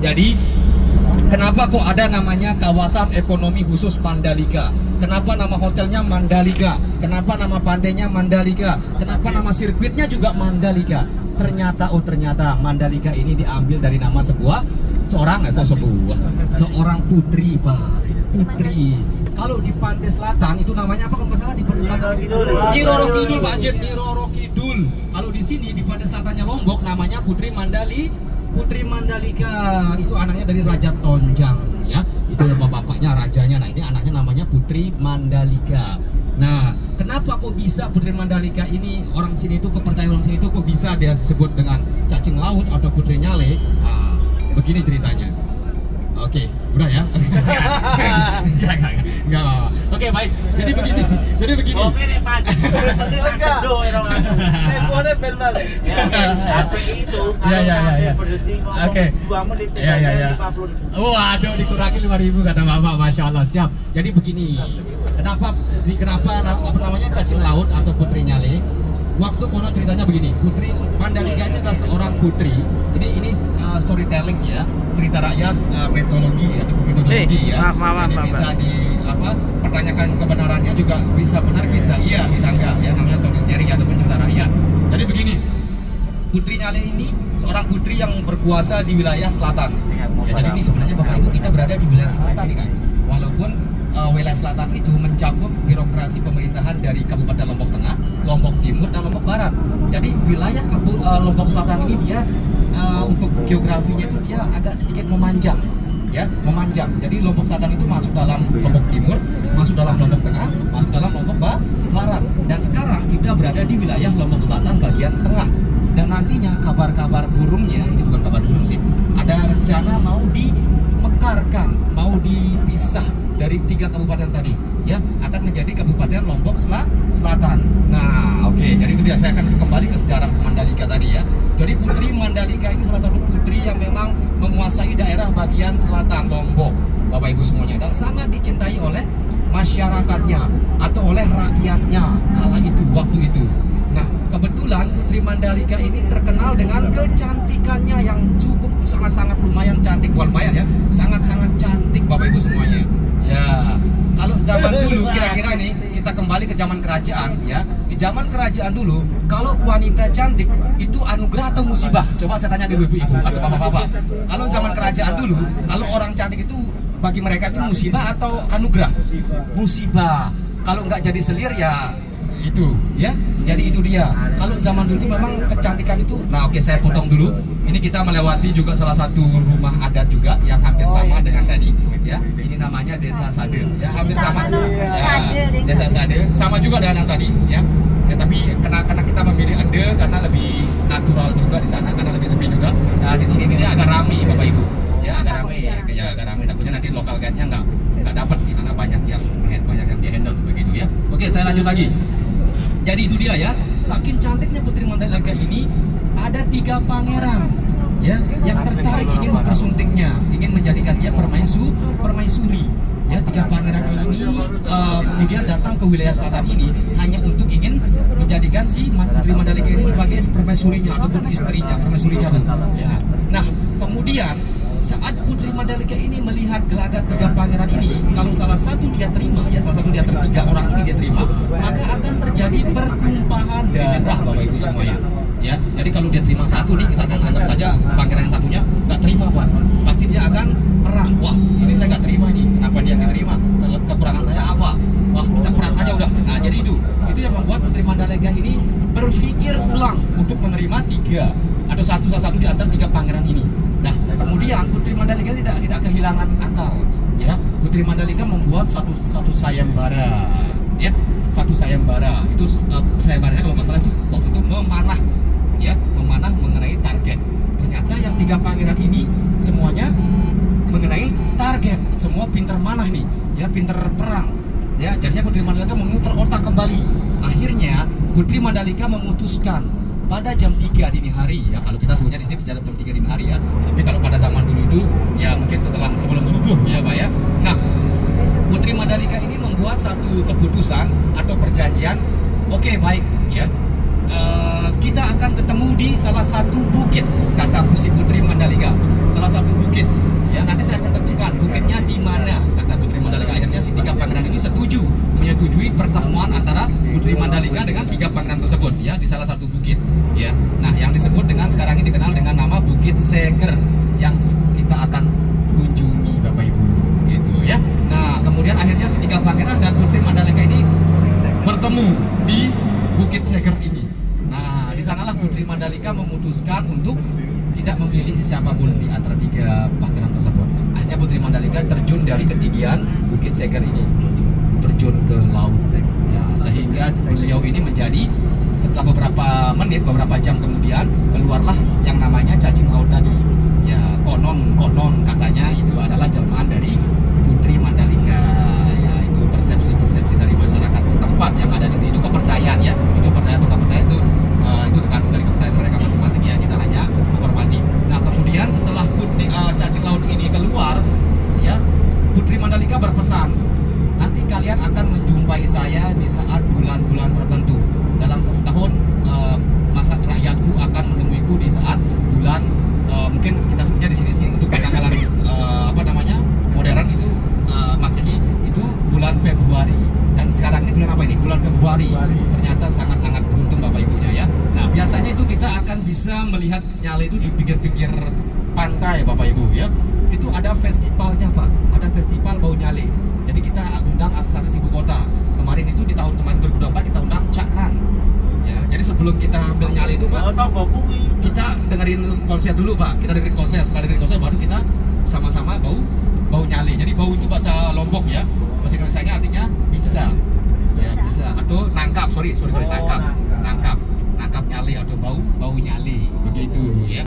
Jadi kenapa kok ada namanya kawasan ekonomi khusus Mandalika? Kenapa nama hotelnya Mandalika? Kenapa nama pantainya Mandalika? Kenapa nama sirkuitnya juga Mandalika? Ternyata Mandalika ini diambil dari nama seorang putri, Pak. Putri. Kalau di pantai selatan itu namanya apa kalau nggak salah di pantai selatan? Nyi Roro Kidul, Pak Jen. Nyi Roro Kidul. Kalau di sini di pantai selatannya Lombok namanya Putri Mandalika. Itu anaknya dari Raja Tonjang, ya. Itu bapaknya rajanya. Nah, ini anaknya namanya Putri Mandalika. Nah, kenapa kok bisa Putri Mandalika ini orang sini itu kepercayaan orang sini itu kok bisa dia disebut dengan cacing laut atau Putri Nyale? Nah, begini ceritanya. Oke, udah ya. Enggak apa-apa. Oke, baik. Jadi begini. Oke nih, Pak. Ya. Oke. Ya. Waduh, dikurangi 5.000 kata Bapak. Masya Allah, siap. Jadi begini. Kenapa apa namanya cacing laut atau Putri Nyale? Waktu kono ceritanya begini, Putri Mandalika ini adalah seorang putri. Ini storytelling ya, cerita rakyat, mitologi atau mitologi ya. Jadi bisa pertanyakan kebenarannya juga bisa benar, bisa iya, bisa enggak ya, namanya story sharing atau cerita rakyat. Jadi begini, Putri Nyale ini seorang putri yang berkuasa di wilayah selatan. Ya, jadi ini sebenarnya Bapak Ibu kita berada di wilayah selatan ini. Walaupun wilayah selatan itu mencakup birokrasi pemerintahan dari Kabupaten Lombok Tengah, Lombok Timur, dan Lombok Barat. Jadi wilayah Lombok Selatan ini dia untuk geografinya itu dia agak sedikit memanjang, ya, memanjang. Jadi Lombok Selatan itu masuk dalam Lombok Timur, masuk dalam Lombok Tengah, masuk dalam Lombok Barat. Dan sekarang kita berada di wilayah Lombok Selatan bagian tengah. Dan nantinya kabar-kabar burungnya, ini bukan kabar burung sih, ada rencana mau dimekarkan, mau dipisah dari 3 kabupaten tadi, ya, akan menjadi Kabupaten Lombok Selatan. Nah, oke, jadi itu dia. Saya akan kembali ke sejarah Mandalika tadi ya. Jadi Putri Mandalika ini salah satu putri yang memang menguasai daerah bagian selatan Lombok, Bapak Ibu semuanya, dan sangat dicintai oleh masyarakatnya atau oleh rakyatnya kala itu, waktu itu. Nah, kebetulan Putri Mandalika ini terkenal dengan kecantikannya yang cukup sangat-sangat lumayan cantik, bukan lumayan ya, sangat-sangat cantik Bapak Ibu semuanya. Ya, kalau zaman dulu kira-kira nih kita kembali ke zaman kerajaan ya. Di zaman kerajaan dulu, kalau wanita cantik itu anugerah atau musibah? Coba saya tanya dulu ibu-ibu atau bapak-bapak. Kalau zaman kerajaan dulu, kalau orang cantik itu bagi mereka itu musibah atau anugerah? Musibah. Kalau nggak jadi selir ya itu ya. Jadi itu dia. Kalau zaman dulu memang kecantikan itu. Nah, oke, saya potong dulu. Ini kita melewati juga salah satu rumah adat juga yang hampir sama dengan tadi ya. Ini namanya Desa Sade ya, hampir sama ya, Desa Sade sama juga dengan yang tadi ya. Ya, tapi karena kita memilih Ende karena lebih natural juga di sana, karena lebih sepi juga. Nah, di sini ini agak ramai Bapak Ibu ya, agak ramai ya, agak ramai. Takutnya nanti lokal guide-nya nggak dapat karena banyak yang di-handle begitu ya. Oke, saya lanjut lagi. Jadi itu dia ya, saking cantiknya Putri Mandalika ini, ada 3 pangeran ya yang tertarik ingin mempersuntingnya, ingin menjadikan dia permaisuri. Ya, 3 pangeran ini kemudian datang ke wilayah selatan ini hanya untuk ingin menjadikan si Putri Mandalika ini sebagai permaisurinya ataupun istrinya, permaisurinya tuh. Ya. Nah, kemudian saat Putri Mandalika ini melihat gelagat 3 pangeran ini, kalau salah satu dia terima, ya salah satu dia 3 orang ini dia terima, maka akan terjadi pertumpahan darah Bapak Ibu semuanya. Ya, jadi kalau dia terima satu nih, misalkan anggap saja pangeran yang satunya nggak terima Pak, pasti dia akan perang. Wah, ini saya nggak terima ini, kenapa dia diterima? Kekurangan saya apa? Wah, kita perang aja udah. Nah, jadi itu yang membuat Putri Mandalika ini berpikir ulang untuk menerima 3 atau satu di antara 3 pangeran ini. Nah, kemudian Putri Mandalika tidak kehilangan akal, ya. Putri Mandalika membuat satu sayembara, ya, satu sayembara. Itu sayembaranya kalau nggak salah itu waktu itu memanah mengenai target. Ternyata yang 3 pangeran ini semuanya mengenai target, semua pinter manah nih, ya, pinter perang. Ya, jadinya Putri Mandalika memutar otak kembali. Akhirnya Putri Mandalika memutuskan pada jam 3 dini hari ya, kalau kita sebutnya di sini jam 3 dini hari ya. Tapi kalau pada zaman dulu itu ya mungkin sebelum subuh ya Pak ya. Nah, Putri Mandalika ini membuat satu keputusan atau perjanjian. Oke, baik ya. Kita akan ketemu di salah satu bukit, kata si Putri Mandalika. Salah satu bukit ya. Nah, yang disebut dengan sekarang ini dikenal dengan nama Bukit Seger yang kita akan kunjungi Bapak Ibu gitu ya. Nah, kemudian akhirnya si tiga pangeran dan Putri Mandalika ini bertemu di Bukit Seger ini. Nah, di sanalah Putri Mandalika memutuskan untuk tidak memilih siapapun di antara tiga pangeran tersebut. Akhirnya Putri Mandalika terjun dari ketinggian Bukit Seger ini, terjun ke laut. Ya, sehingga beliau ini menjadi, setelah beberapa menit, beberapa jam kemudian, keluarlah yang namanya cacing laut tadi. Ya, konon katanya itu adalah jelmaan dari Putri Mandalika. Ya, itu persepsi dari masyarakat setempat yang ada di sini. Itu kepercayaan ya. Itu percaya atau nggak percaya itu tergantung dari kepercayaan mereka masing-masing ya. Kita hanya menghormati. Nah, kemudian setelah cacing laut ini keluar, ya, Putri Mandalika berpesan, nanti kalian akan menjumpai saya di saat bulan-bulan tertentu. Dalam 1 tahun, masa rakyatku akan menemuiku di saat bulan, mungkin kita sebutnya di sini untuk penanggalan modern itu Masehi itu bulan Februari. Dan sekarang ini bulan apa ini? Bulan Februari. Ternyata sangat-sangat beruntung Bapak Ibunya ya. Nah, biasanya itu kita akan bisa melihat nyale itu di pinggir-pinggir pantai Bapak Ibu ya. Itu ada festivalnya Pak. Ada festival bau nyale. Jadi kita undang artis-artis ibu kota. Kemarin itu di tahun kemarin 2024 kita undang Caknan. Ya, jadi sebelum kita ambil nyale itu Pak, kita dengerin konser dulu Pak. Kita dengerin konser, setelah dengerin konser baru kita sama-sama bau nyale. Jadi bau itu bahasa Lombok ya. Bahasa Indonesianya artinya bisa. Ya, bisa atau nangkap, sorry, nangkap nyale atau bau nyale. Begitu ya.